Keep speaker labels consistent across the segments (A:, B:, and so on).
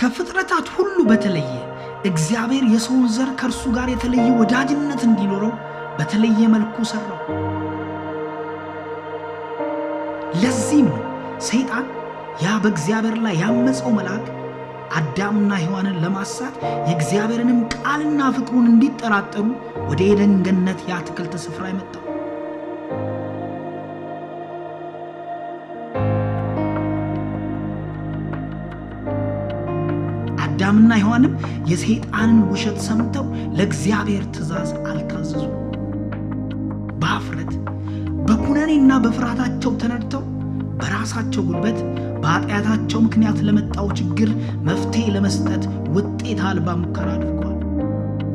A: ከፍጥረታት ሁሉ በተለየ እግዚአብሔር የሰውን ዘር ከእርሱ ጋር የተለየ ወዳጅነት እንዲኖረው በተለየ መልኩ ሰራው። ለዚህም ነው ሰይጣን ያ በእግዚአብሔር ላይ ያመፀው መልአክ አዳምና ሔዋንን ለማሳት የእግዚአብሔርንም ቃልና ፍቅሩን እንዲጠራጠሩ ወደ ኤደን ገነት የአትክልት ስፍራ የመጣው። አዳምና ሔዋንም የሰይጣንን ውሸት ሰምተው ለእግዚአብሔር ትእዛዝ አልታዘዙም። በአፍረት በኩነኔና በፍርሃታቸው ተነድተው በራሳቸው ጉልበት በኃጢአታቸው ምክንያት ለመጣው ችግር መፍትሄ ለመስጠት ውጤት አልባ ሙከራ አድርገዋል።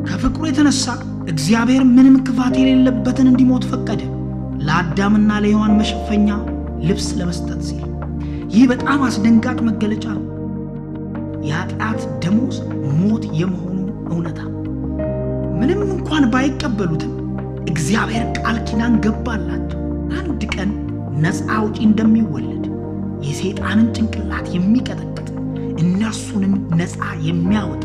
A: ከፍቅሩ የተነሳ እግዚአብሔር ምንም ክፋት የሌለበትን እንዲሞት ፈቀደ፣ ለአዳምና ለሔዋን መሸፈኛ ልብስ ለመስጠት ሲል። ይህ በጣም አስደንጋጭ መገለጫ ነው። የኃጢአት ደሞዝ ሞት የመሆኑ እውነታ ምንም እንኳን ባይቀበሉትም እግዚአብሔር ቃል ኪዳን ገባላቸው። አንድ ቀን ነፃ አውጪ እንደሚወለድ የሰይጣንን ጭንቅላት የሚቀጠቅጥ እነርሱንም ነፃ የሚያወጣ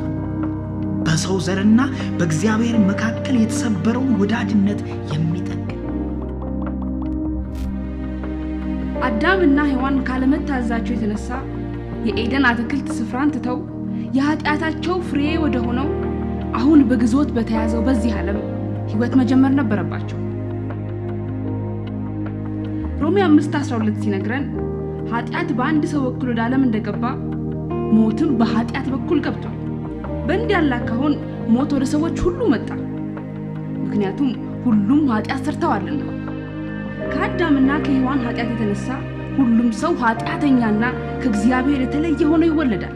A: በሰው ዘርና በእግዚአብሔር መካከል የተሰበረውን ወዳጅነት የሚጠግን።
B: አዳምና ሔዋን ካለመታዘዛቸው የተነሳ የኤደን አትክልት ስፍራን ትተው የኃጢአታቸው ፍሬ ወደ ሆነው አሁን በግዞት በተያዘው በዚህ ዓለም ሕይወት መጀመር ነበረባቸው። ሮሜ 5:12 ሲነግረን ኃጢአት በአንድ ሰው በኩል ወደ ዓለም እንደገባ ሞትም በኃጢአት በኩል ገብቷል። በእንዲህ ያለ አካሄድ ሞት ወደ ሰዎች ሁሉ መጣ፣ ምክንያቱም ሁሉም ኃጢአት ሰርተዋልና። ከአዳምና ከሔዋን ኃጢአት የተነሳ ሁሉም ሰው ኃጢአተኛና ከእግዚአብሔር የተለየ ሆኖ ይወለዳል።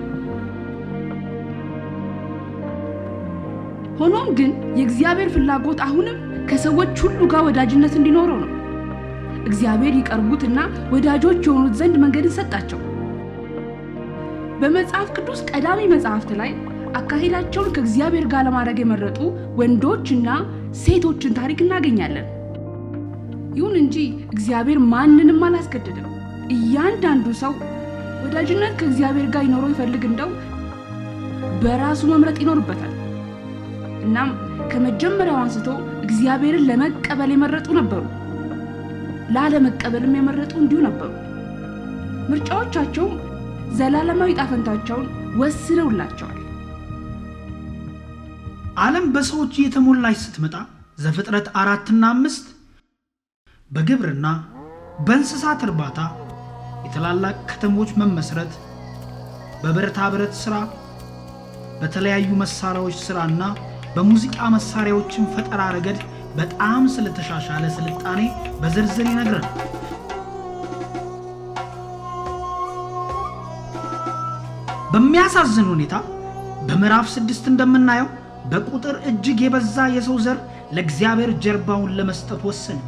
B: ሆኖም ግን የእግዚአብሔር ፍላጎት አሁንም ከሰዎች ሁሉ ጋር ወዳጅነት እንዲኖረው ነው። እግዚአብሔር ይቀርቡትና ወዳጆች የሆኑት ዘንድ መንገድን ሰጣቸው። በመጽሐፍ ቅዱስ ቀዳሚ መጽሐፍት ላይ አካሄዳቸውን ከእግዚአብሔር ጋር ለማድረግ የመረጡ ወንዶችና ሴቶችን ታሪክ እናገኛለን። ይሁን እንጂ እግዚአብሔር ማንንም አላስገደደም። እያንዳንዱ ሰው ወዳጅነት ከእግዚአብሔር ጋር ይኖረው ይፈልግ እንደው በራሱ መምረጥ ይኖርበታል። እናም ከመጀመሪያው አንስቶ እግዚአብሔርን ለመቀበል የመረጡ ነበሩ፣ ላለመቀበልም የመረጡ እንዲሁ ነበሩ። ምርጫዎቻቸው ዘላለማዊ ጣፈንታቸውን ወስነውላቸዋል።
A: ዓለም በሰዎች እየተሞላች ስትመጣ ዘፍጥረት 4 እና 5 በግብርና በእንስሳት እርባታ የታላላቅ ከተሞች መመስረት፣ በብረታ ብረት ሥራ፣ በተለያዩ መሳሪያዎች ሥራና በሙዚቃ መሳሪያዎችን ፈጠራ ረገድ በጣም ስለተሻሻለ ስልጣኔ በዝርዝር ይነግረናል። በሚያሳዝን ሁኔታ በምዕራፍ 6 እንደምናየው በቁጥር እጅግ የበዛ የሰው ዘር ለእግዚአብሔር ጀርባውን ለመስጠት ወሰነ።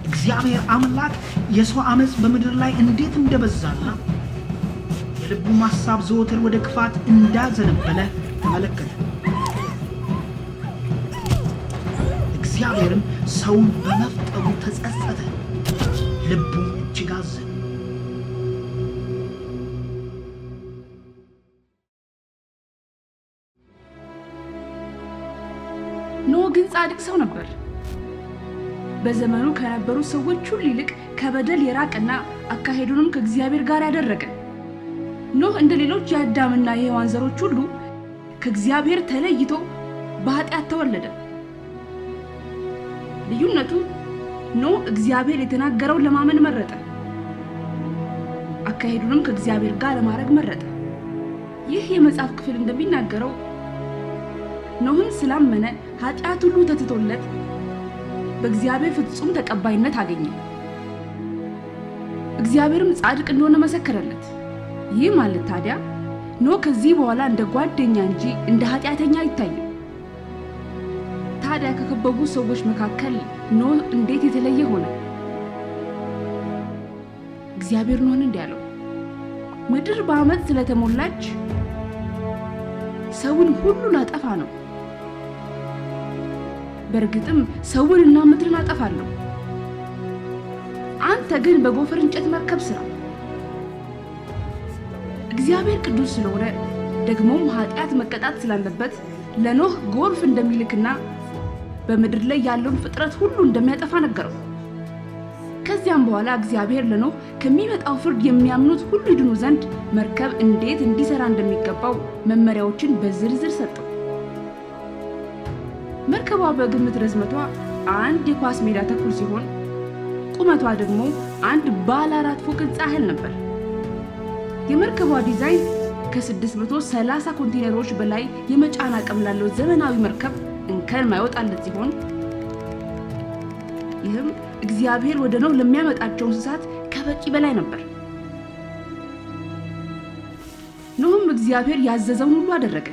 A: እግዚአብሔር አምላክ የሰው አመጽ በምድር ላይ እንዴት እንደበዛና የልቡ ሐሳብ ዘወትር ወደ ክፋት እንዳዘነበለ ተመለከተ። እግዚአብሔርም ሰውን በመፍጠሩ ተጸጸተ፣ ልቡም እጅግ አዘነ።
B: ኖህ ግን ጻድቅ ሰው ነበር። በዘመኑ ከነበሩ ሰዎች ሁሉ ይልቅ ከበደል የራቀና አካሄዱንም ከእግዚአብሔር ጋር ያደረገ። ኖህ እንደ ሌሎች የአዳምና የሔዋን ዘሮች ሁሉ ከእግዚአብሔር ተለይቶ በኃጢአት ተወለደ። ልዩነቱ ኖህ እግዚአብሔር የተናገረውን ለማመን መረጠ፣ አካሄዱንም ከእግዚአብሔር ጋር ለማድረግ መረጠ። ይህ የመጽሐፍ ክፍል እንደሚናገረው ኖህን ስላመነ ኃጢአት ሁሉ ተትቶለት በእግዚአብሔር ፍጹም ተቀባይነት አገኘ። እግዚአብሔርም ጻድቅ እንደሆነ መሰከረለት። ይህ ማለት ታዲያ ኖህ ከዚህ በኋላ እንደ ጓደኛ እንጂ እንደ ኃጢአተኛ አይታይም። ታዲያ ከከበቡ ሰዎች መካከል ኖህ እንዴት የተለየ ሆነ? እግዚአብሔር ኖህን እንዲህ አለው፣ ምድር በአመፅ ስለተሞላች ሰውን ሁሉ ላጠፋ ነው። በእርግጥም ሰውንና ምድርን አጠፋለሁ። አንተ ግን በጎፈር እንጨት መርከብ ስራ። እግዚአብሔር ቅዱስ ስለሆነ ደግሞም ኃጢአት መቀጣት ስላለበት ለኖህ ጎርፍ እንደሚልክና በምድር ላይ ያለውን ፍጥረት ሁሉ እንደሚያጠፋ ነገረው። ከዚያም በኋላ እግዚአብሔር ለኖህ ከሚመጣው ፍርድ የሚያምኑት ሁሉ ይድኑ ዘንድ መርከብ እንዴት እንዲሰራ እንደሚገባው መመሪያዎችን በዝርዝር ሰጠው። መርከቧ በግምት ርዝመቷ አንድ የኳስ ሜዳ ተኩል ሲሆን ቁመቷ ደግሞ አንድ ባለ 4 ፎቅ ህንጻ ያህል ነበር። የመርከቧ ዲዛይን ከ630 ኮንቴነሮች በላይ የመጫን አቅም ላለው ዘመናዊ መርከብ እንከን ማይወጣለት ሲሆን ይህም እግዚአብሔር ወደ ኖህ ለሚያመጣቸው እንስሳት ከበቂ በላይ ነበር። ኖህም እግዚአብሔር ያዘዘውን ሁሉ አደረገ።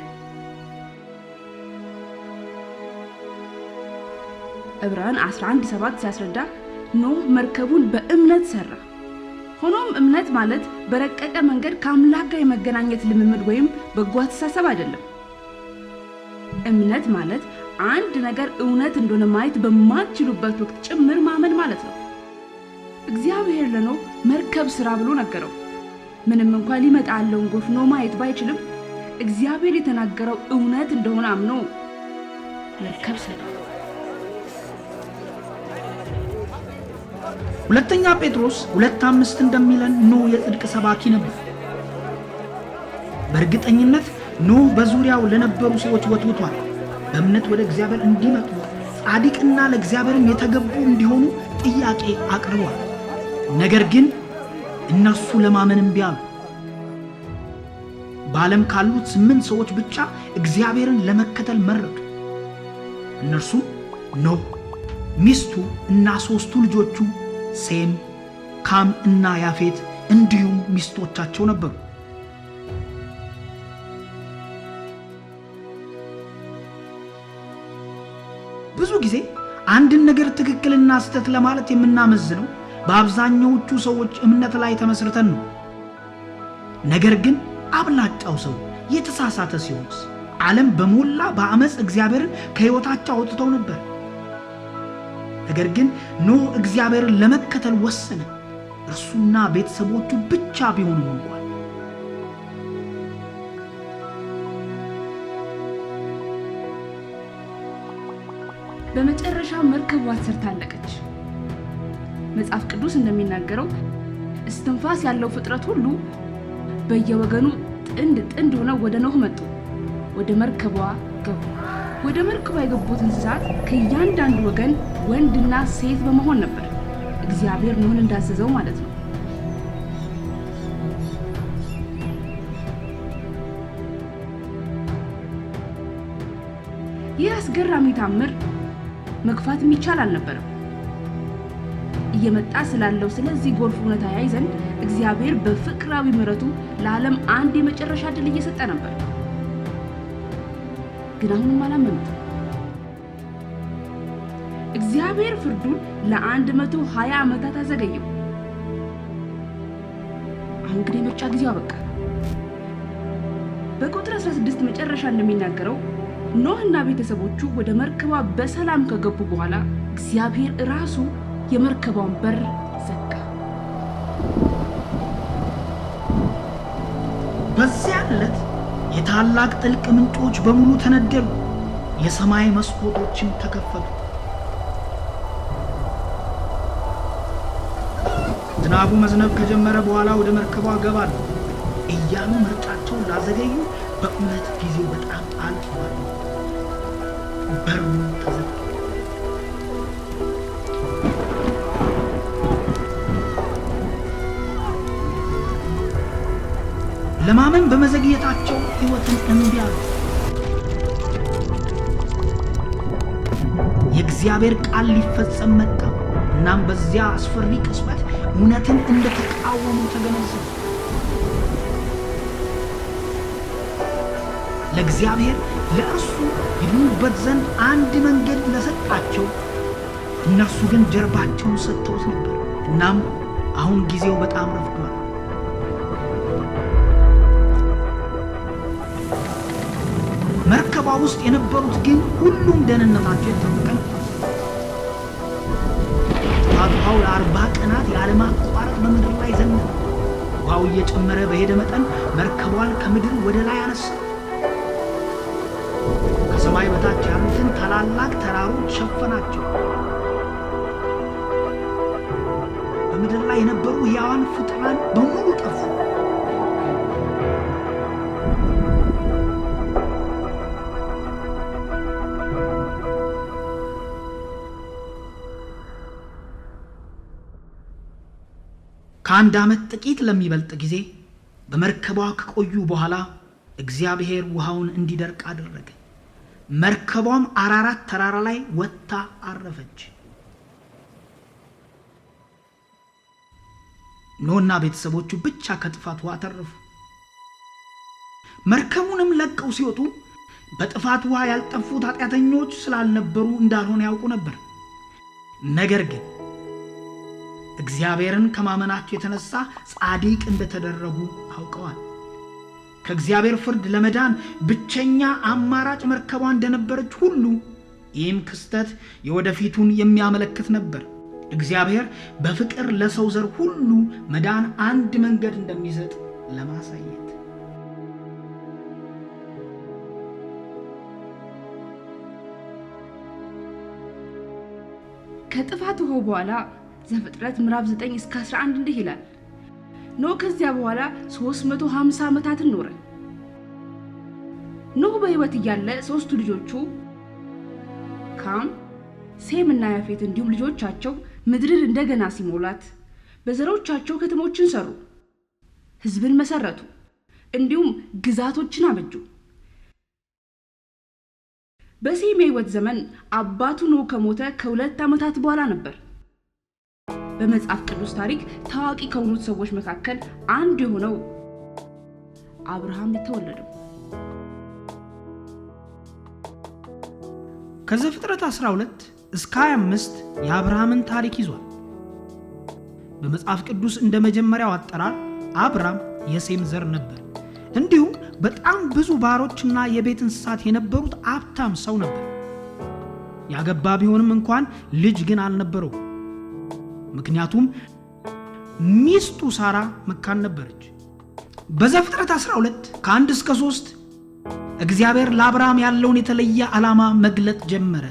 B: ዕብራውያን 11:7 ሲያስረዳ ኖህ መርከቡን በእምነት ሰራ። ሆኖም እምነት ማለት በረቀቀ መንገድ ከአምላክ ጋር የመገናኘት ልምምድ ወይም በጎ አስተሳሰብ አይደለም። እምነት ማለት አንድ ነገር እውነት እንደሆነ ማየት በማትችሉበት ወቅት ጭምር ማመን ማለት ነው። እግዚአብሔር ለኖህ መርከብ ስራ ብሎ ነገረው። ምንም እንኳን ሊመጣ ያለውን ጎርፍ ኖህ ማየት ባይችልም እግዚአብሔር የተናገረው እውነት እንደሆነ አምኖ መርከብ ሰራ።
A: ሁለተኛ ጴጥሮስ 2:5 እንደሚለን ኖህ የጽድቅ ሰባኪ ነበር። በእርግጠኝነት ኖህ በዙሪያው ለነበሩ ሰዎች ወትውቷል። በእምነት ወደ እግዚአብሔር እንዲመጡ ጻድቅና ለእግዚአብሔርም የተገቡ እንዲሆኑ ጥያቄ አቅርቧል። ነገር ግን እነሱ ለማመን እምቢ አሉ። በዓለም ካሉት 8 ሰዎች ብቻ እግዚአብሔርን ለመከተል መረጡ። እነርሱም ኖህ፣ ሚስቱ እና 3ቱ ልጆቹ ሴም፣ ካም እና ያፌት እንዲሁም ሚስቶቻቸው ነበሩ። ብዙ ጊዜ አንድን ነገር ትክክልና ስህተት ለማለት የምናመዝነው በአብዛኛዎቹ ሰዎች እምነት ላይ ተመስርተን ነው። ነገር ግን አብላጫው ሰው የተሳሳተ ሲሆንስ? ዓለም በሞላ በአመፅ እግዚአብሔርን ከሕይወታቸው አውጥተው ነበር። ነገር ግን ኖህ እግዚአብሔርን ለመከተል ወሰነ፣ እርሱና ቤተሰቦቹ ብቻ ቢሆኑ እንኳን።
B: በመጨረሻ መርከቧ ተሰርታ አለቀች። መጽሐፍ ቅዱስ እንደሚናገረው እስትንፋስ ያለው ፍጥረት ሁሉ በየወገኑ ጥንድ ጥንድ ሆነው ወደ ኖህ መጡ፣ ወደ መርከቧ ገቡ። ወደ መርከቧ የገቡት እንስሳት ከእያንዳንዱ ወገን ወንድና ሴት በመሆን ነበር፣ እግዚአብሔር ኖህን እንዳዘዘው ማለት ነው። ይህ አስገራሚ ታምር መግፋት የሚቻል አልነበረም። እየመጣ ስላለው ስለዚህ ጎርፍ እውነታ ያይ ዘንድ እግዚአብሔር በፍቅራዊ ምሕረቱ ለዓለም አንድ የመጨረሻ ድል እየሰጠ ነበር። ግን አሁንም አላመኑትም። እግዚአብሔር ፍርዱን ለ120 ዓመታት አዘገየው። አሁን ግን የመጫ ጊዜው አበቃ። በቁጥር 16 መጨረሻ እንደሚናገረው ኖህና ቤተሰቦቹ ወደ መርከቧ በሰላም ከገቡ በኋላ እግዚአብሔር ራሱ የመርከቧን በር ዘጋ።
A: በዚያ ዕለት የታላቅ ጥልቅ ምንጮች በሙሉ ተነደሉ፣ የሰማይ መስኮቶችም ተከፈቱ። ዝናቡ መዝነብ ከጀመረ በኋላ ወደ መርከቧ ገባሉ እያሉ ምርጫቸውን ላዘገዩ በእውነት ጊዜው በጣም አልፏል። በሩ ተዘጋ። ለማመን በመዘግየታቸው ሕይወትን እምቢ አሉ። የእግዚአብሔር ቃል ሊፈጸም መጣ። እናም በዚያ አስፈሪ ቅጽበት እውነትን እንደተቃወሙ ተገነዘቡ። ለእግዚአብሔር ለእርሱ ይድኑበት ዘንድ አንድ መንገድ ለሰጣቸው፣ እነርሱ ግን ጀርባቸውን ሰጥተውት ነበር። እናም አሁን ጊዜው በጣም ረፍዷል። መርከቧ ውስጥ የነበሩት ግን ሁሉም ደህንነታቸው የተጠበቀ ነበር። ውሃው ለ40 ቀናት ያለማቋረጥ በምድር ላይ ዘነበ። ውሃው እየጨመረ በሄደ መጠን መርከቧን ከምድር ወደ ላይ አነሳ። ከሰማይ በታች ያሉትን ታላላቅ ተራሮች ሸፈናቸው። በምድር ላይ የነበሩ ሕያዋን ፍጡራን በሙሉ ጠፉ። ከአንድ ዓመት ጥቂት ለሚበልጥ ጊዜ በመርከቧ ከቆዩ በኋላ እግዚአብሔር ውሃውን እንዲደርቅ አደረገ። መርከቧም አራራት ተራራ ላይ ወጥታ አረፈች። ኖህና ቤተሰቦቹ ብቻ ከጥፋት ውሃ ተረፉ። መርከቡንም ለቀው ሲወጡ በጥፋት ውሃ ያልጠፉት ኃጢአተኞች ስላልነበሩ እንዳልሆነ ያውቁ ነበር። ነገር ግን እግዚአብሔርን ከማመናቸው የተነሳ ጻድቅ እንደተደረጉ አውቀዋል። ከእግዚአብሔር ፍርድ ለመዳን ብቸኛ አማራጭ መርከቧ እንደነበረች ሁሉ ይህም ክስተት የወደፊቱን የሚያመለክት ነበር። እግዚአብሔር በፍቅር ለሰው ዘር ሁሉ መዳን አንድ መንገድ እንደሚሰጥ ለማሳየት።
B: ከጥፋት ውሃው በኋላ ዘፍጥረት ምዕራፍ 9 እስከ 11 እንዲህ ይላል። ኖህ ከዚያ በኋላ 350 ዓመታትን ኖረ። ኖህ በሕይወት እያለ ሦስቱ ልጆቹ ካም፣ ሴም እና ያፌት እንዲሁም ልጆቻቸው ምድርን እንደገና ሲሞላት በዘሮቻቸው ከተሞችን ሰሩ፣ ሕዝብን መሰረቱ፣ እንዲሁም ግዛቶችን አበጁ። በሴም የሕይወት ዘመን አባቱ ኖህ ከሞተ ከ2 ዓመታት በኋላ ነበር በመጽሐፍ ቅዱስ ታሪክ ታዋቂ ከሆኑት ሰዎች መካከል አንዱ የሆነው አብርሃም የተወለደው።
A: ከዘፍጥረት 12 እስከ 25 የአብርሃምን ታሪክ ይዟል። በመጽሐፍ ቅዱስ እንደ መጀመሪያው አጠራር አብርሃም የሴም ዘር ነበር። እንዲሁም በጣም ብዙ ባሮችና የቤት እንስሳት የነበሩት ሀብታም ሰው ነበር። ያገባ ቢሆንም እንኳን ልጅ ግን አልነበረው። ምክንያቱም ሚስቱ ሳራ መካን ነበረች። በዘፍጥረት 12 ከ1 እስከ 3 እግዚአብሔር ለአብርሃም ያለውን የተለየ ዓላማ መግለጥ ጀመረ።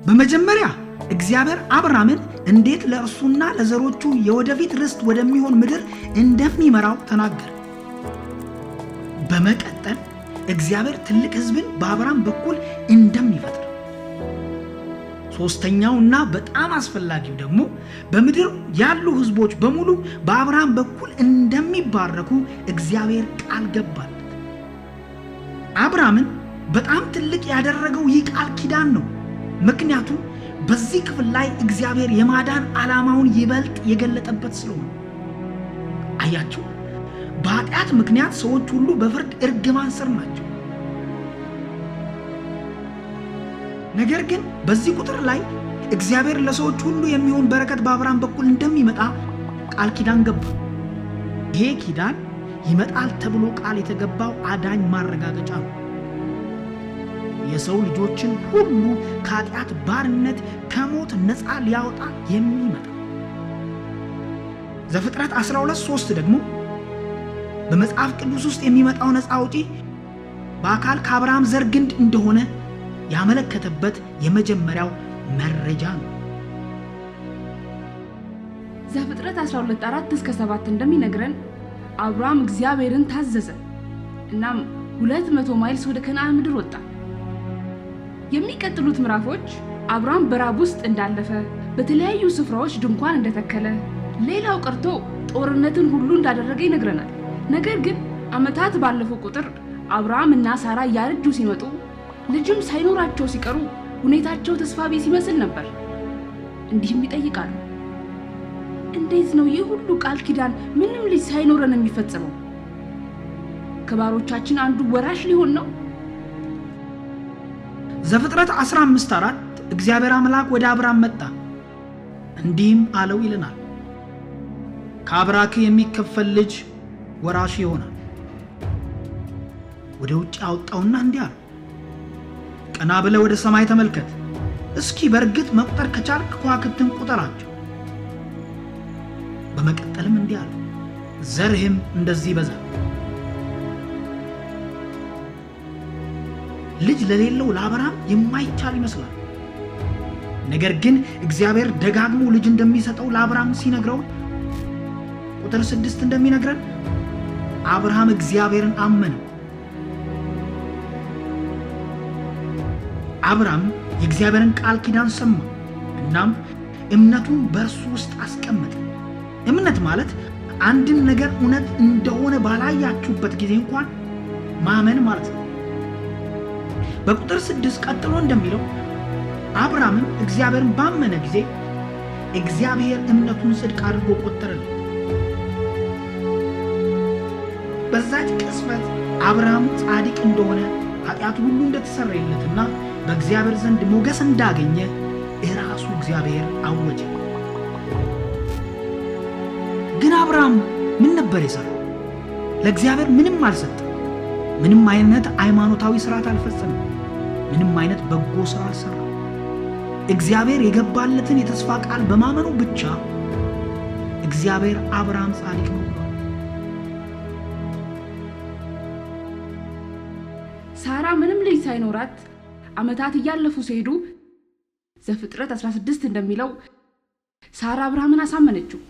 A: በመጀመሪያ እግዚአብሔር አብርሃምን እንዴት ለእርሱና ለዘሮቹ የወደፊት ርስት ወደሚሆን ምድር እንደሚመራው ተናገረ። በመቀጠል እግዚአብሔር ትልቅ ሕዝብን በአብርሃም በኩል እንደሚፈጥር፣ ሶስተኛውና በጣም አስፈላጊው ደግሞ በምድር ያሉ ሕዝቦች በሙሉ በአብርሃም በኩል እንደሚባረኩ እግዚአብሔር ቃል ገባለት። አብርሃምን በጣም ትልቅ ያደረገው ይህ ቃል ኪዳን ነው። ምክንያቱም በዚህ ክፍል ላይ እግዚአብሔር የማዳን ዓላማውን ይበልጥ የገለጠበት ስለሆነ። አያችሁ፣ በኃጢአት ምክንያት ሰዎች ሁሉ በፍርድ እርግማን ስር ናቸው። ነገር ግን በዚህ ቁጥር ላይ እግዚአብሔር ለሰዎች ሁሉ የሚሆን በረከት በአብርሃም በኩል እንደሚመጣ ቃል ኪዳን ገባ። ይሄ ኪዳን ይመጣል ተብሎ ቃል የተገባው አዳኝ ማረጋገጫ ነው። የሰው ልጆችን ሁሉ ከኃጢአት ባርነት ከሞት ነፃ ሊያወጣ የሚመጣ። ዘፍጥረት 12:3 ደግሞ በመጽሐፍ ቅዱስ ውስጥ የሚመጣው ነፃ አውጪ በአካል ከአብርሃም ዘር ግንድ እንደሆነ ያመለከተበት የመጀመሪያው መረጃ ነው።
B: ዘፍጥረት 12:4 እስከ 7 እንደሚነግረን አብርሃም እግዚአብሔርን ታዘዘ። እናም 200 ማይልስ ወደ ከነዓን ምድር ወጣ። የሚቀጥሉት ምዕራፎች አብርሃም በራብ ውስጥ እንዳለፈ፣ በተለያዩ ስፍራዎች ድንኳን እንደተከለ፣ ሌላው ቀርቶ ጦርነትን ሁሉ እንዳደረገ ይነግረናል። ነገር ግን ዓመታት ባለፉ ቁጥር አብርሃም እና ሳራ ያረጁ ሲመጡ ልጅም ሳይኖራቸው ሲቀሩ ሁኔታቸው ተስፋ ቢስ ይመስል ነበር። እንዲህም ይጠይቃሉ፣ እንዴት ነው ይህ ሁሉ ቃል ኪዳን ምንም ልጅ ሳይኖረን የሚፈጸመው? ከባሮቻችን አንዱ ወራሽ ሊሆን ነው?
A: ዘፍጥረት 15:4 እግዚአብሔር አምላክ ወደ አብርሃም መጣ እንዲህም አለው ይለናል፣ ከአብራክ የሚከፈል ልጅ ወራሽ ይሆናል። ወደ ውጭ አወጣውና እንዲህ አለው፣ ቀና ብለህ ወደ ሰማይ ተመልከት፣ እስኪ በእርግጥ መቁጠር ከቻልክ ከዋክብትን ቁጠራቸው። በመቀጠልም እንዲህ አለው፣ ዘርህም እንደዚህ ይበዛል። ልጅ ለሌለው ለአብርሃም የማይቻል ይመስላል። ነገር ግን እግዚአብሔር ደጋግሞ ልጅ እንደሚሰጠው ለአብርሃም ሲነግረው ቁጥር 6 እንደሚነግረን አብርሃም እግዚአብሔርን አመነው። አብርሃም የእግዚአብሔርን ቃል ኪዳን ሰማ፣ እናም እምነቱን በእርሱ ውስጥ አስቀመጠ። እምነት ማለት አንድን ነገር እውነት እንደሆነ ባላያችሁበት ጊዜ እንኳን ማመን ማለት ነው። በቁጥር 6 ቀጥሎ እንደሚለው አብርሃምም እግዚአብሔርን ባመነ ጊዜ እግዚአብሔር እምነቱን ጽድቅ አድርጎ ቆጠረለት። በዛች ቅጽበት አብርሃም ጻድቅ እንደሆነ ኃጢአቱ ሁሉ እንደተሰረየለትና በእግዚአብሔር ዘንድ ሞገስ እንዳገኘ እራሱ እግዚአብሔር አወጀ። ግን አብርሃም ምን ነበር የሰራው? ለእግዚአብሔር ምንም አልሰጠም። ምንም አይነት ሃይማኖታዊ ስርዓት አልፈጸመም። ምንም አይነት በጎ ስራ አልሰራም። እግዚአብሔር የገባለትን የተስፋ ቃል በማመኑ ብቻ እግዚአብሔር አብርሃም ጻድቅ ነው ብሏል።
B: ሳራ ምንም ልጅ ሳይኖራት ዓመታት እያለፉ ሲሄዱ ዘፍጥረት 16 እንደሚለው ሳራ አብርሃምን አሳመነችው፣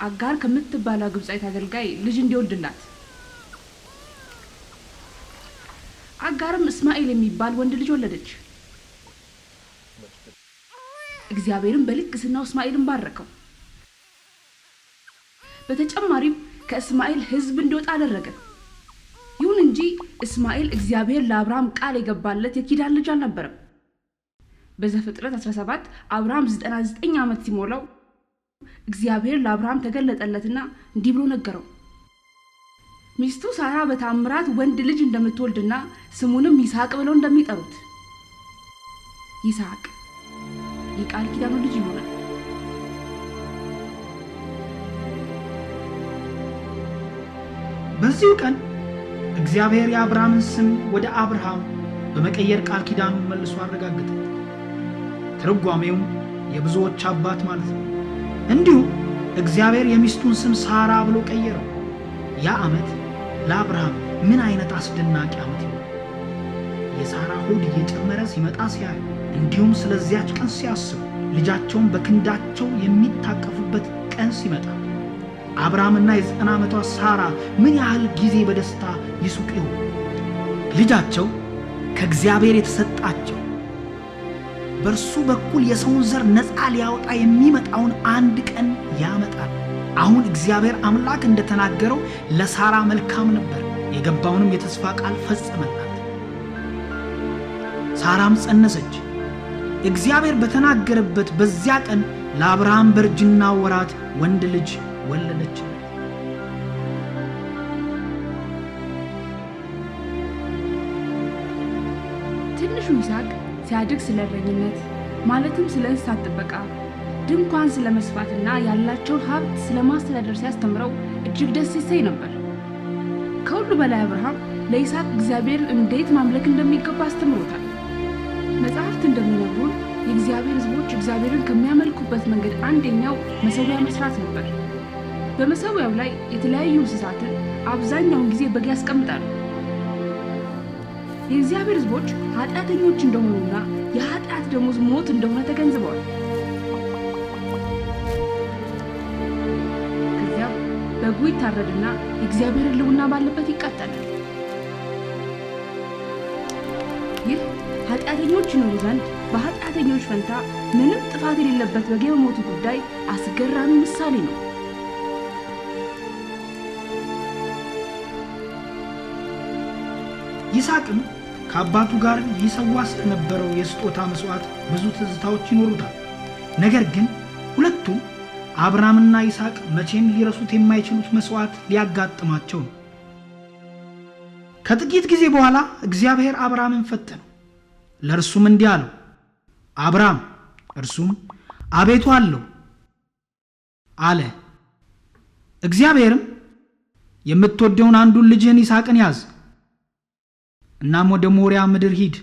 B: አጋር ከምትባለው ግብፃዊት አገልጋይ ልጅ እንዲወልድላት። አጋርም እስማኤል የሚባል ወንድ ልጅ ወለደች። እግዚአብሔርም በልግስናው እስማኤልን ባረከው። በተጨማሪም ከእስማኤል ሕዝብ እንዲወጣ አደረገ። ይሁን እንጂ እስማኤል እግዚአብሔር ለአብርሃም ቃል የገባለት የኪዳን ልጅ አልነበረም። በዘፍጥረት 17 አብርሃም 99 ዓመት ሲሞላው እግዚአብሔር ለአብርሃም ተገለጠለትና እንዲህ ብሎ ነገረው። ሚስቱ ሳራ በታምራት ወንድ ልጅ እንደምትወልድና ስሙንም ይስሐቅ ብለው እንደሚጠሩት ይስሐቅ የቃል ኪዳኑ ልጅ ይሆናል።
A: በዚሁ ቀን እግዚአብሔር የአብርሃምን ስም ወደ አብርሃም በመቀየር ቃል ኪዳኑን መልሶ አረጋገጠ። ትርጓሜውም የብዙዎች አባት ማለት ነው። እንዲሁም እግዚአብሔር የሚስቱን ስም ሳራ ብሎ ቀየረው። ያ ዓመት ለአብርሃም ምን አይነት አስደናቂ ዓመት ይሆን! የሳራ ሆድ እየጨመረ ሲመጣ ሲያዩ፣ እንዲሁም ስለዚያች ቀን ሲያስቡ፣ ልጃቸውን በክንዳቸው የሚታቀፉበት ቀን ሲመጣ አብርሃምና የ90 ዓመቷ ሳራ ምን ያህል ጊዜ በደስታ ይስቁ ይሆን! ልጃቸው ከእግዚአብሔር የተሰጣቸው በእርሱ በኩል የሰውን ዘር ነፃ ሊያወጣ የሚመጣውን አንድ ቀን ያመጣል። አሁን እግዚአብሔር አምላክ እንደተናገረው ለሳራ መልካም ነበር፣ የገባውንም የተስፋ ቃል ፈጸመላት። ሳራም ጸነሰች። እግዚአብሔር በተናገረበት በዚያ ቀን ለአብርሃም በእርጅና ወራት ወንድ ልጅ ወለደች።
B: ትንሹ ይስሐቅ ሲያድግ ስለ እረኝነት ማለትም ስለ እንስሳት ጥበቃ፣ ድንኳን ስለ መስፋትና ያላቸውን ሀብት ስለ ማስተዳደር ሲያስተምረው እጅግ ደስ ይሰኝ ነበር። ከሁሉ በላይ አብርሃም ለይስሐቅ እግዚአብሔርን እንዴት ማምለክ እንደሚገባ አስተምሮታል። መጽሐፍት እንደሚነግሩን የእግዚአብሔር ሕዝቦች እግዚአብሔርን ከሚያመልኩበት መንገድ አንደኛው መሠዊያ መስራት ነበር። በመሠዊያው ላይ የተለያዩ እንስሳትን አብዛኛውን ጊዜ በግ ያስቀምጣሉ። የእግዚአብሔር ሕዝቦች ኃጢአተኞች እንደሆኑና የኃጢአት ደሞዝ ሞት እንደሆነ ተገንዝበዋል። ከዚያም በጉ ይታረድና የእግዚአብሔር ሕልውና ባለበት ይቃጠላል። ይህ ኃጢአተኞች ይኖሩ ዘንድ በኃጢአተኞች ፈንታ ምንም ጥፋት የሌለበት በግ የመሞቱ ጉዳይ አስገራሚ ምሳሌ ነው።
A: ይስሐቅም ከአባቱ ጋር ይሰዋ ስለነበረው የስጦታ መስዋዕት ብዙ ትዝታዎች ይኖሩታል። ነገር ግን ሁለቱም አብርሃምና ይስሐቅ መቼም ሊረሱት የማይችሉት መስዋዕት ሊያጋጥማቸው ነው። ከጥቂት ጊዜ በኋላ እግዚአብሔር አብርሃምን ፈተነው። ለእርሱም እንዲህ አለው፣ አብርሃም። እርሱም አቤቱ አለው አለ። እግዚአብሔርም የምትወደውን አንዱን ልጅህን ይስሐቅን ያዝ፣ እናም ወደ ሞሪያ ምድር ሂድ፣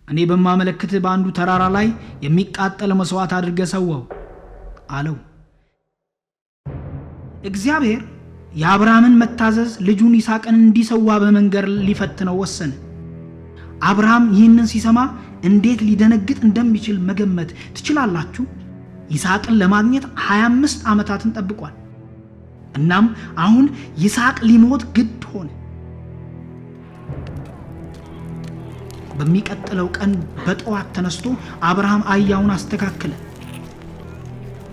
A: እኔ በማመለክትህ በአንዱ ተራራ ላይ የሚቃጠል መስዋዕት አድርገህ ሰዋው አለው። እግዚአብሔር የአብርሃምን መታዘዝ ልጁን ይስሐቅን እንዲሰዋ በመንገር ሊፈትነው ወሰነ። አብርሃም ይህንን ሲሰማ እንዴት ሊደነግጥ እንደሚችል መገመት ትችላላችሁ? ይስሐቅን ለማግኘት 25 ዓመታትን ጠብቋል። እናም አሁን ይስሐቅ ሊሞት ግድ ሆነ። በሚቀጥለው ቀን በጠዋት ተነስቶ አብርሃም አህያውን አስተካከለ።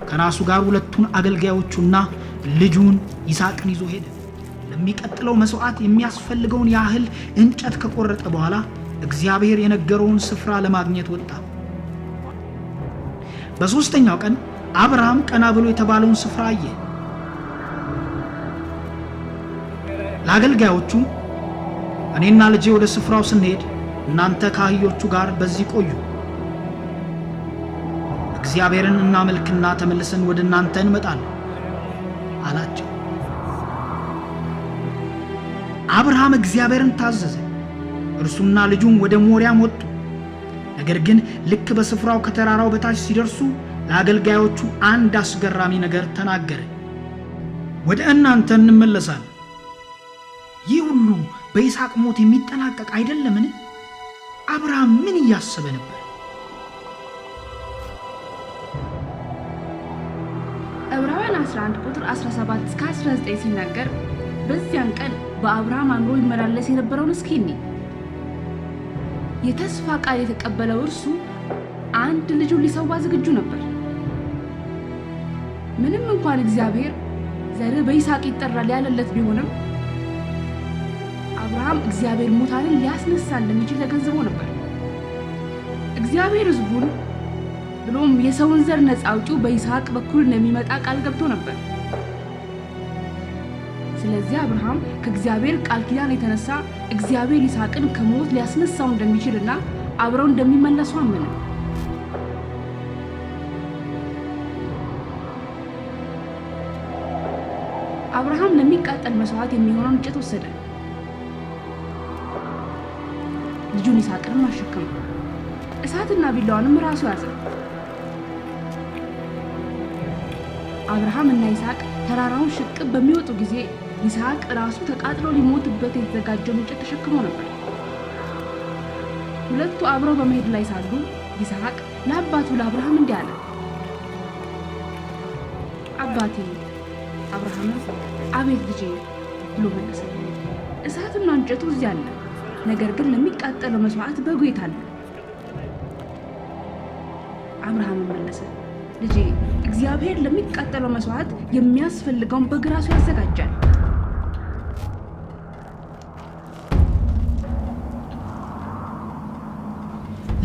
A: ከራሱ ጋር 2 አገልጋዮቹና ልጁን ይስሐቅን ይዞ ሄደ። ለሚቀጥለው መስዋዕት የሚያስፈልገውን ያህል እንጨት ከቆረጠ በኋላ እግዚአብሔር የነገረውን ስፍራ ለማግኘት ወጣ። በ3ኛው ቀን አብርሃም ቀና ብሎ የተባለውን ስፍራ አየ። ለአገልጋዮቹ እኔና ልጄ ወደ ስፍራው ስንሄድ እናንተ ከአህዮቹ ጋር በዚህ ቆዩ፣ እግዚአብሔርን እናመልክና ተመልሰን ወደ እናንተ እንመጣለን አላቸው። አብርሃም እግዚአብሔርን ታዘዘ። እርሱና ልጁም ወደ ሞሪያም ወጡ። ነገር ግን ልክ በስፍራው ከተራራው በታች ሲደርሱ ለአገልጋዮቹ አንድ አስገራሚ ነገር ተናገረ። ወደ እናንተ እንመለሳለን። ይህ ሁሉ በይስሐቅ ሞት የሚጠናቀቅ አይደለምን? አብርሃም ምን እያሰበ ነበር?
B: ዕብራውያን 11 ቁጥር 17 እስከ 19 ሲናገር በዚያን ቀን በአብርሃም አእምሮ ይመላለስ የነበረውን እስኪ እንይ። የተስፋ ቃል የተቀበለው እርሱ አንድ ልጁን ሊሰዋ ዝግጁ ነበር። ምንም እንኳን እግዚአብሔር ዘርህ በይስሐቅ ይጠራል ያለለት ቢሆንም አብርሃም እግዚአብሔር ሙታንን ሊያስነሳ እንደሚችል ተገንዝቦ ነበር። እግዚአብሔር ሕዝቡን ብሎም የሰውን ዘር ነፃ አውጪው በይስሐቅ በኩል እንደሚመጣ ቃል ገብቶ ነበር። ስለዚህ አብርሃም ከእግዚአብሔር ቃል ኪዳን የተነሳ እግዚአብሔር ይስሐቅን ከሞት ሊያስነሳው እንደሚችልና አብረው እንደሚመለሱ አመነ። አብርሃም ለሚቃጠል መስዋዕት የሚሆነውን እንጨት ወሰደ። ልጁን ይስሐቅንም አሸከመ። እሳትና ቢላዋንም ራሱ ያዘ። አብርሃም እና ይስሐቅ ተራራውን ሽቅብ በሚወጡ ጊዜ ይስሐቅ ራሱ ተቃጥሎ ሊሞትበት የተዘጋጀውን እንጨት ተሸክሞ ነበር። ሁለቱ አብረው በመሄድ ላይ ሳሉ ይስሐቅ ለአባቱ ለአብርሃም እንዲህ አለ። አባቴ አብርሃም አቤት ልጄ ብሎ መለሰ። እሳትና እንጨቱ እዚያ አለ፣ ነገር ግን ለሚቃጠለው መስዋዕት በጉ የት አለ? አብርሃም መለሰ፣ ልጄ እግዚአብሔር ለሚቃጠለው መስዋዕት የሚያስፈልገውን በግ ራሱ ያዘጋጃል።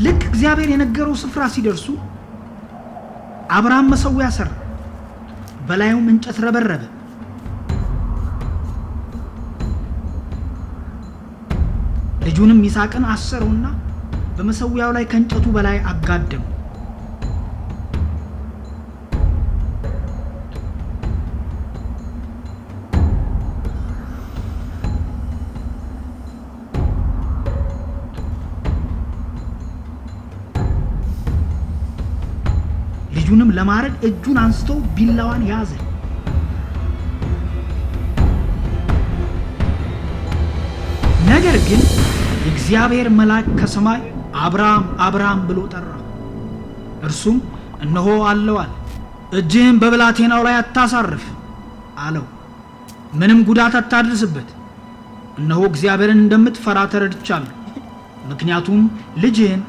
A: ልክ እግዚአብሔር የነገረው ስፍራ ሲደርሱ አብርሃም መሠዊያ ሰራ፣ በላዩም እንጨት ረበረበ። ልጁንም ይስሐቅን አሰረውና በመሠዊያው ላይ ከእንጨቱ በላይ አጋደመው። ልጁንም ለማረድ እጁን አንስቶ ቢላዋን ያዘ። ነገር ግን የእግዚአብሔር መልአክ ከሰማይ አብርሃም አብርሃም ብሎ ጠራው። እርሱም እነሆ አለው አለ። እጅህን በብላቴናው ላይ አታሳርፍ አለው። ምንም ጉዳት አታድርስበት። እነሆ እግዚአብሔርን እንደምትፈራ ተረድቻለሁ። ምክንያቱም ልጅህን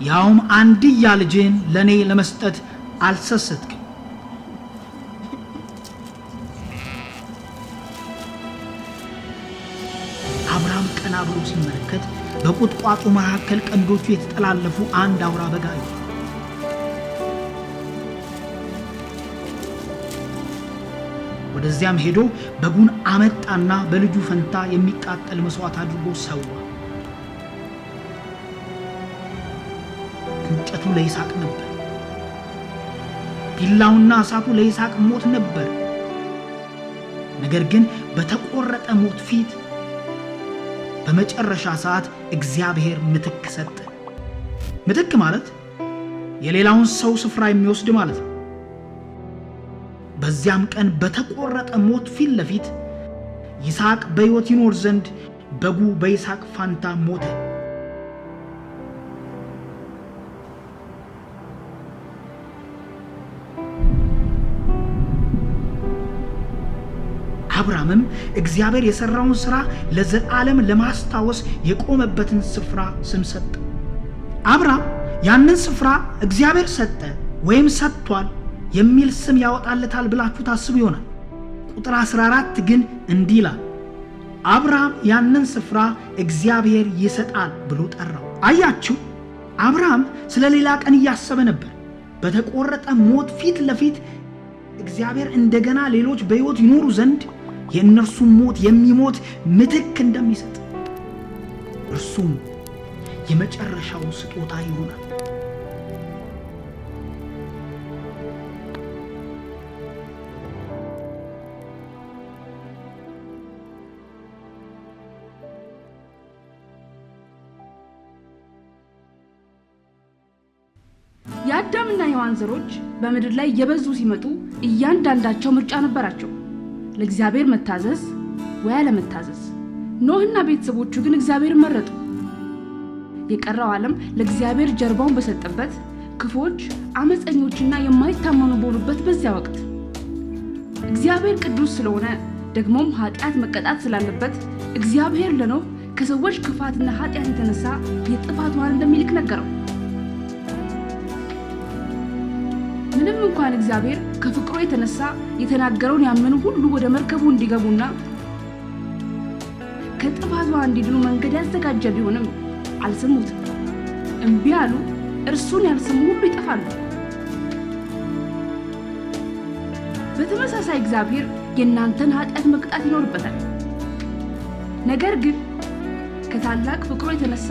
A: ያውም አንድያ ልጅህን ለኔ ለመስጠት አልሰሰትክም። አብርሃም ቀና ብሎ ሲመለከት በቁጥቋጦ መካከል ቀንዶቹ የተጠላለፉ አንድ አውራ በግ አየ። ወደዚያም ሄዶ በጉን አመጣና በልጁ ፈንታ የሚቃጠል መስዋዕት አድርጎ ሰዋ። እንጨቱ ለይስሐቅ ነበር፣ ቢላውና እሳቱ ለይስሐቅ ሞት ነበር። ነገር ግን በተቆረጠ ሞት ፊት በመጨረሻ ሰዓት እግዚአብሔር ምትክ ሰጠ። ምትክ ማለት የሌላውን ሰው ስፍራ የሚወስድ ማለት ነው። በዚያም ቀን በተቆረጠ ሞት ፊት ለፊት ይስሐቅ በሕይወት ይኖር ዘንድ በጉ በይስሐቅ ፋንታ ሞተ። አብርሃምም እግዚአብሔር የሰራውን ሥራ ለዘላለም ለማስታወስ የቆመበትን ስፍራ ስም ሰጠ። አብርሃም ያንን ስፍራ እግዚአብሔር ሰጠ ወይም ሰጥቷል የሚል ስም ያወጣለታል ብላችሁ ታስቡ ይሆናል። ቁጥር 14 ግን እንዲህ ይላል፣ አብርሃም ያንን ስፍራ እግዚአብሔር ይሰጣል ብሎ ጠራው። አያችሁ፣ አብርሃም ስለ ሌላ ቀን እያሰበ ነበር። በተቆረጠ ሞት ፊት ለፊት እግዚአብሔር እንደገና ሌሎች በሕይወት ይኖሩ ዘንድ የእነርሱን ሞት የሚሞት ምትክ እንደሚሰጥ፣ እርሱም የመጨረሻው ስጦታ ይሆናል።
B: የአዳምና ሔዋን ዘሮች በምድር ላይ የበዙ ሲመጡ እያንዳንዳቸው ምርጫ ነበራቸው፣ ለእግዚአብሔር መታዘዝ ወይ አለመታዘዝ። ኖህና ቤተሰቦቹ ግን እግዚአብሔርን መረጡ። የቀረው ዓለም ለእግዚአብሔር ጀርባውን በሰጠበት፣ ክፎች፣ አመፀኞችና የማይታመኑ በሆኑበት በዚያ ወቅት እግዚአብሔር ቅዱስ ስለሆነ ደግሞም ኃጢአት መቀጣት ስላለበት እግዚአብሔር ለኖህ ከሰዎች ክፋትና ኃጢአት የተነሳ የጥፋት ውሃን እንደሚልክ ነገረው። ምንም እንኳን እግዚአብሔር ከፍቅሩ የተነሳ የተናገረውን ያመኑ ሁሉ ወደ መርከቡ እንዲገቡና ከጥፋት ውሃ እንዲድኑ መንገድ ያዘጋጀ ቢሆንም አልሰሙትም። እምቢ አሉ። እርሱን ያልሰሙ ሁሉ ይጠፋሉ። በተመሳሳይ እግዚአብሔር የእናንተን ኃጢአት መቅጣት ይኖርበታል። ነገር ግን ከታላቅ ፍቅሩ የተነሳ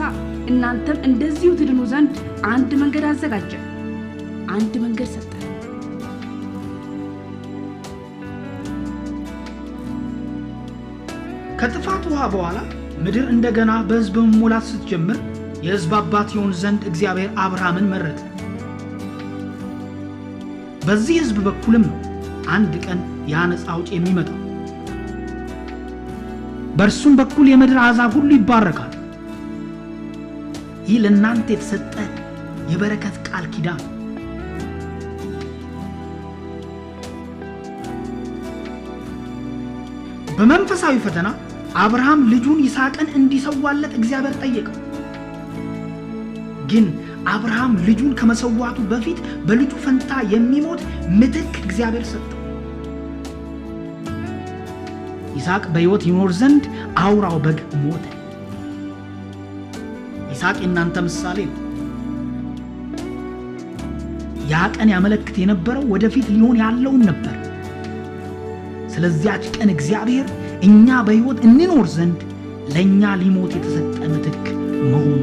B: እናንተም እንደዚሁ ትድኑ ዘንድ አንድ መንገድ አዘጋጀ፣ አንድ መንገድ ሰጠ።
A: ከጥፋት ውሃ በኋላ ምድር እንደገና በሕዝብ መሞላት ስትጀምር የሕዝብ አባት ይሆን ዘንድ እግዚአብሔር አብርሃምን መረጠ። በዚህ ሕዝብ በኩልም ነው አንድ ቀን ያ ነፃ አውጪ የሚመጣው። በእርሱም በኩል የምድር አሕዛብ ሁሉ ይባረካል። ይህ ለእናንተ የተሰጠ የበረከት ቃል ኪዳን። በመንፈሳዊ ፈተና አብርሃም ልጁን ይስሐቅን እንዲሰዋለት እግዚአብሔር ጠየቀው። ግን አብርሃም ልጁን ከመሰዋቱ በፊት በልጁ ፈንታ የሚሞት ምትክ እግዚአብሔር ሰጠው። ይስሐቅ በሕይወት ይኖር ዘንድ አውራው በግ ሞተ። ይስሐቅ የእናንተ ምሳሌ ነው። ያ ቀን ያመለክት የነበረው ወደፊት ሊሆን ያለውን ነበር። ስለዚያች ቀን እግዚአብሔር እኛ በሕይወት እንኖር ዘንድ ለእኛ ሊሞት የተሰጠ ምትክ መሆኑ